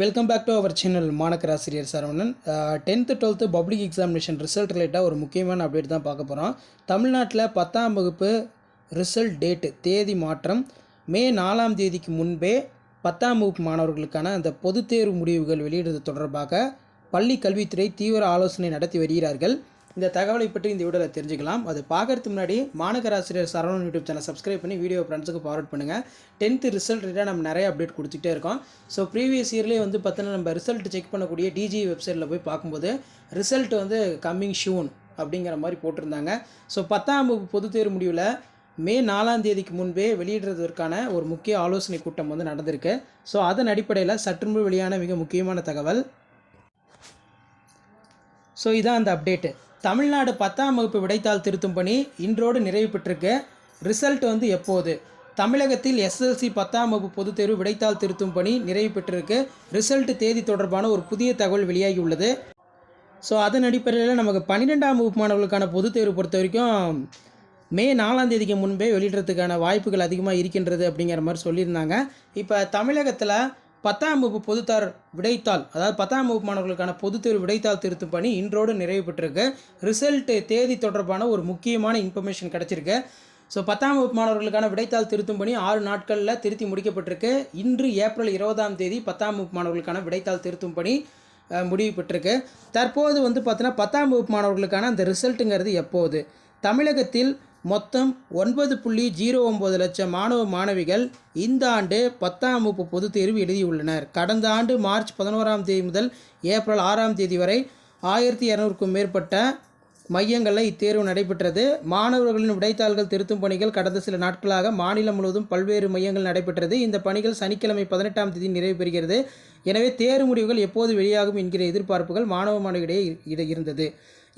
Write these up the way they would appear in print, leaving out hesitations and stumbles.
Welcome back to our channel மாணக்கராசிரியர் Saravanan. 10th 12th public examination result ரிலேட்டாக ஒரு முக்கியமான அப்டேட் தான் பார்க்க போகிறோம். தமிழ்நாட்டில் 10ஆம் வகுப்பு ரிசல்ட் டேட்டு தேதி மாற்றம் மே 4ஆம் தேதிக்கு முன்பே 10ஆம் வகுப்பு மாணவர்களுக்கான அந்த பொதுத் தேர்வு முடிவுகள் வெளியிடுவது தொடர்பாக பள்ளி கல்வித்துறை தீவிர ஆலோசனை நடத்தி வருகிறார்கள். இந்த தகவலை பற்றி இந்த வீடியோவில் தெரிஞ்சுக்கலாம். அது பார்க்கறதுக்கு முன்னாடி மாணக்கராசிரியர் சரவணன் யூடியூப் சேனல் சப்ஸ்கிரைப் பண்ணி வீடியோ ஃப்ரெண்ட்ஸுக்கு ஃபார்வர்ட் பண்ணுங்கள். 10th ரிசல்ட் ரிலேட்டாக நம்ம நிறைய அப்டேட் கொடுத்துட்டே இருக்கோம். ஸோ ப்ரீவியஸ் இயர்லேயே வந்து பார்த்தீங்கன்னா நம்ம ரிசல்ட் செக் பண்ணக்கூடிய டிஜி வெப்சைட்டில் போய் பார்க்கும்போது ரிசல்ட் வந்து கம்மிங் ஷூன் அப்படிங்கிற மாதிரி போட்டிருந்தாங்க. ஸோ 10ஆம் வகுப்பு பொதுத் தேர்வு முடிவில் மே 4ஆம் தேதிக்கு முன்பே வெளியிடுறதற்கான ஒரு முக்கிய ஆலோசனை கூட்டம் வந்து நடந்திருக்கு. ஸோ அதன் அடிப்படையில் சற்று முன்பு வெளியான மிக முக்கியமான தகவல். ஸோ இதான் அந்த அப்டேட்டு. தமிழ்நாடு 10ஆம் வகுப்பு விடைத்தாள் திருத்தும் பணி இன்றோடு நிறைவு பெற்றிருக்கு. ரிசல்ட் வந்து எப்போது? தமிழகத்தில் SSLC 10ஆம் வகுப்பு பொதுத் தேர்வு விடைத்தாள் திருத்தும் பணி நிறைவு பெற்றிருக்கு. ரிசல்ட் தேதி தொடர்பான ஒரு புதிய தகவல் வெளியாகி உள்ளது. ஸோ அதன் அடிப்படையில் நமக்கு 12ஆம் வகுப்பு மாணவர்களுக்கான பொதுத் தேர்வு பொறுத்த வரைக்கும் மே 4ஆம் தேதிக்கு முன்பே வெளியிடுறதுக்கான வாய்ப்புகள் அதிகமாக இருக்கின்றது அப்படிங்கிற மாதிரி சொல்லியிருந்தாங்க. இப்போ தமிழகத்தில் 10ஆம் வகுப்பு பொதுத்தார் விடைத்தாள், அதாவது 10ஆம் வகுப்பு மாணவர்களுக்கான பொதுத் தேர்வு விடைத்தாள் திருத்தும் பணி இன்றோடு நிறைவு பெற்றிருக்கு. ரிசல்ட் தேதி தொடர்பான ஒரு முக்கியமான இன்ஃபர்மேஷன் கிடச்சிருக்கு. ஸோ 10ஆம் வகுப்பு மாணவர்களுக்கான விடைத்தாள் திருத்தும் பணி 6 நாட்களில் திருத்தி முடிக்கப்பட்டிருக்கு. இன்று ஏப்ரல் 20ஆம் தேதி 10ஆம் வகுப்பு மாணவர்களுக்கான விடைத்தாள் திருத்தும் பணி முடிவு பெற்றிருக்கு. தற்போது வந்து பார்த்தீங்கன்னா 10ஆம் வகுப்பு மாணவர்களுக்கான அந்த ரிசல்ட்டுங்கிறது எப்போது? தமிழகத்தில் மொத்தம் 9.09 லட்சம் மாணவ மாணவிகள் இந்த ஆண்டு 10ஆம் வகுப்பு பொதுத் தேர்வு எழுதியுள்ளனர். கடந்த ஆண்டு மார்ச் 11ஆம் தேதி முதல் ஏப்ரல் 6ஆம் தேதி வரை 1200க்கும் மேற்பட்ட மையங்களில் இத்தேர்வு நடைபெற்றது. மாணவர்களின் விடைத்தாள்கள் திருத்தும் பணிகள் கடந்த சில நாட்களாக மாநிலம் முழுவதும் பல்வேறு மையங்கள் நடைபெற்றது. இந்த பணிகள் சனிக்கிழமை 18ஆம் தேதி நிறைவு பெறுகிறது. எனவே தேர்வு முடிவுகள் எப்போது வெளியாகும் என்கிற எதிர்பார்ப்புகள் மாணவ மாணவிகளிடையே இருந்தது.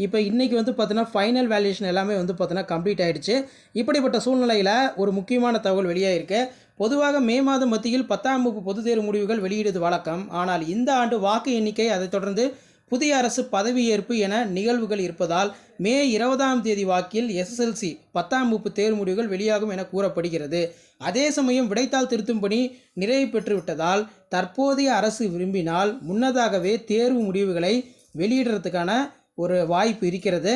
இப்போ இன்றைக்கி வந்து பார்த்தீங்கன்னா ஃபைனல் வேல்யூஷன் எல்லாமே வந்து பார்த்தீங்கன்னா கம்ப்ளீட் ஆகிடுச்சு. இப்படிப்பட்ட சூழ்நிலையில் ஒரு முக்கியமான தகவல் வெளியாகிருக்கு. பொதுவாக மே மாதம் மத்தியில் 10ஆம் வகுப்பு பொதுத் தேர்வு முடிவுகள் வெளியிடுவது வழக்கம். ஆனால் இந்த ஆண்டு வாக்கு எண்ணிக்கை, அதைத் தொடர்ந்து புதிய அரசு பதவியேற்பு என நிகழ்வுகள் இருப்பதால் மே 20ஆம் தேதி வாக்கில் SSLC 10ஆம் வகுப்பு தேர்வு முடிவுகள் வெளியாகும் என கூறப்படுகிறது. அதே சமயம் விடைத்தாள் திருத்தும் பணி நிறைவு பெற்றுவிட்டதால் தற்போதைய அரசு விரும்பினால் முன்னதாகவே தேர்வு முடிவுகளை வெளியிடுறதுக்கான ஒரு வாய்ப்பு இருக்கிறது.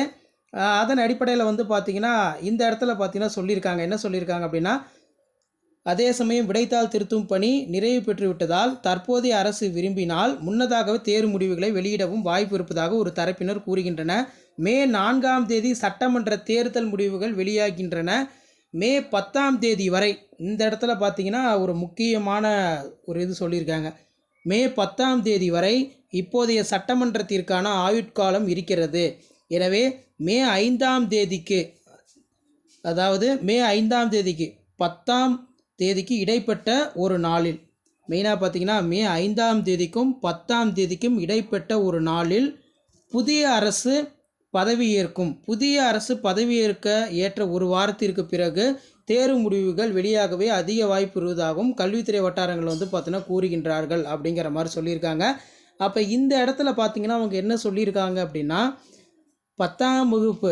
அதன் அடிப்படையில் வந்து பார்த்திங்கன்னா இந்த இடத்துல பார்த்திங்கன்னா சொல்லியிருக்காங்க, என்ன சொல்லியிருக்காங்க அப்படின்னா, அதே சமயம் விடைத்தாள் திருத்தும் பணி நிறைவு பெற்றுவிட்டதால் தற்போதைய அரசு விரும்பினால் முன்னதாகவே தேர்வு முடிவுகளை வெளியிடவும் வாய்ப்பு இருப்பதாக ஒரு தரப்பினர் கூறுகின்றன. மே 4ஆம் தேதி சட்டமன்ற தேர்தல் முடிவுகள் வெளியாகின்றன. மே 10ஆம் தேதி வரை இந்த இடத்துல பார்த்திங்கன்னா ஒரு முக்கியமான ஒரு இது சொல்லியிருக்காங்க. மே 10ஆம் தேதி வரை இப்போதைய சட்டமன்றத்திற்கான ஆயுட்காலம் இருக்கிறது. எனவே மே 5ஆம் தேதிக்கு, அதாவது மே 5ஆம் தேதிக்கு 10ஆம் தேதிக்கு இடைப்பட்ட ஒரு நாளில், மெயினாக பார்த்திங்கன்னா மே 5ஆம் தேதிக்கும் 10ஆம் தேதிக்கும் இடைப்பட்ட ஒரு நாளில் புதிய அரசு பதவியேற்கும். புதிய அரசு பதவியேற்க ஏற்ற ஒரு வாரத்திற்கு பிறகு தேர்வு முடிவுகள் வெளியாகவே அதிக வாய்ப்பு இருப்பதாகவும் கல்வித்துறை வட்டாரங்கள் வந்து பார்த்தீங்கன்னா கூறுகின்றார்கள் அப்படிங்கிற மாதிரி சொல்லியிருக்காங்க. அப்போ இந்த இடத்துல பார்த்திங்கன்னா அவங்க என்ன சொல்லியிருக்காங்க அப்படின்னா, 10ஆம் வகுப்பு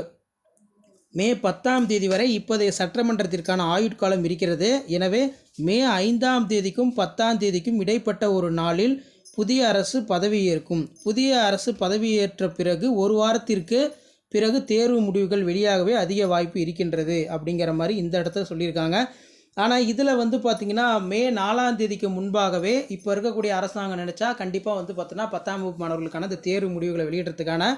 மே 10ஆம் தேதி வரை இப்போதைய சட்டமன்றத்திற்கான ஆயுட்காலம் இருக்கிறது. எனவே மே 5ஆம் தேதிக்கும் 10ஆம் தேதிக்கும் இடைப்பட்ட ஒரு நாளில் புதிய அரசு பதவியேற்கும். புதிய அரசு பதவியேற்ற பிறகு ஒரு வாரத்திற்கு பிறகு தேர்வு முடிவுகள் வெளியாகவே அதிக வாய்ப்பு இருக்கின்றது அப்படிங்கிற மாதிரி இந்த இடத்துல சொல்லியிருக்காங்க. ஆனால் இதில் வந்து பார்த்திங்கன்னா மே 4ஆம் தேதிக்கு முன்பாகவே இப்போ இருக்கக்கூடிய அரசாங்கம் நினச்சா கண்டிப்பாக வந்து பார்த்தோன்னா 10ஆம் வகுப்பு மாணவர்களுக்கான அந்த தேர்வு முடிவுகளை வெளியிடுறதுக்கான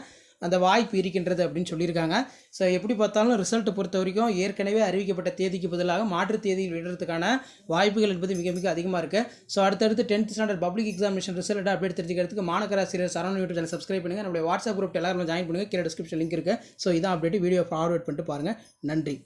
அந்த வாய்ப்பு இருக்கின்றது அப்படின்னு சொல்லியிருக்காங்க. ஸோ எப்படி பார்த்தாலும் ரிசல்ட் பொறுத்த வரைக்கும் ஏற்கனவே அறிவிக்கப்பட்ட தேதிக்கு பதிலாக மாற்று தேதியில் விடுறதுக்கான வாய்ப்புகள் என்பது மிக மிக அதிகமாக இருக்குது. ஸோ அடுத்தடுத்து 10th standard public examination result update தெரிஞ்சுக்கிறதுக்கு மாணக்கராசிரியர் சரவணன் யூடியூப் சேனல் சப்ஸ்கிரைப் பண்ணுங்கள். நம்மளுடைய வாட்ஸ்அப் குரூப் எல்லாரும் ஜாயின் பண்ணுங்கள். கீழே டிஸ்கிரிப்ஷன் லிங்க் இருக்குது. ஸோ இதான் அப்டேட். வீடியோ ஃபார்வர்ட் பண்ணிட்டு பாருங்கள். நன்றி.